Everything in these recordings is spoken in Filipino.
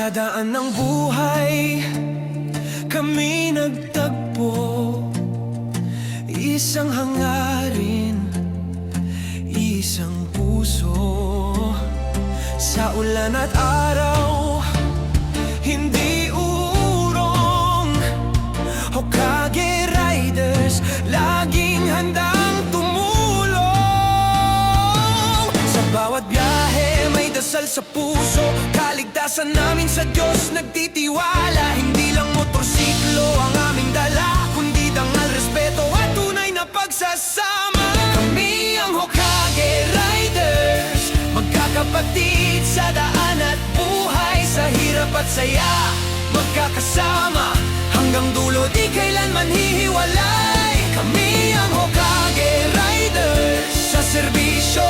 Sa daan ng buhay, kami nagtagpo. Isang hangarin, isang puso. Sa ulan at araw, hindi uurong. Hokage Riders, laging handang tumulong. Sa bawat biyahe, may dasal sa puso. Kaligtasan namin sa Diyos nagtitiwala. Hindi lang motorsiklo ang aming dala, kundi dangal, respeto at tunay na pagsasama. Kami ang Hokage Riders, magkakapatid sa daan at buhay. Sa hirap at saya, magkakasama hanggang dulo, di kailanman hihiwalay. Kami ang Hokage Riders, sa serbisyo,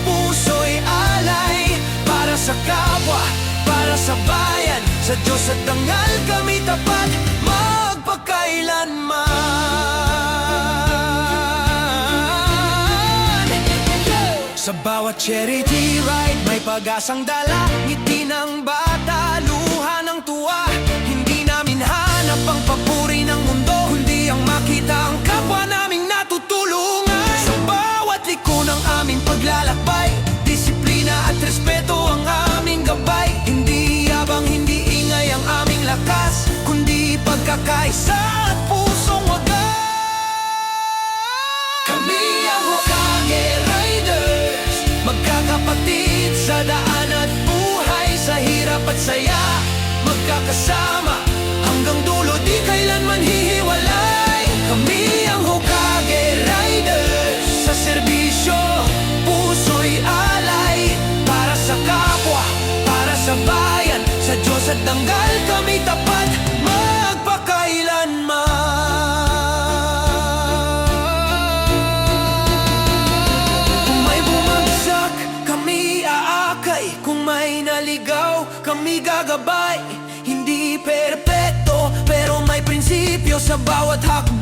puso'y alay. Para sa kapwa, para sa bayan, sa Diyos at dangal kami tapat, magpakailanman. Sa bawat charity ride, may pag-asang dala. Ngiti ng bata, luha ng tuwa. Hindi namin hanap ang papuri ng mundo, kundi ang makita ang kapwa naming natutulungan. Sa bawat liko ng aming paglalakbay, disiplina at respeto ang aming gabay. Hindi yabang, hindi ingay ang aming lakas, kundi pagkakaisa at pusong wagas. Kami ang Hokage Riders, magkakapatid sa daan at buhay. Sa hirap at saya, magkakasama hanggang dulo, di kailanman hihiwalay. Kami ang Hokage Riders, sa serbisyo, puso'y alay. Para sa kapwa, para sa bayan, sa Diyos at dangal kami tapat, magpakailanman. Kung may bumagsak, kami aakay. Kung may naligaw, kami gagabay. Hindi perpekto, pero may prinsipyo sa bawat hakbang.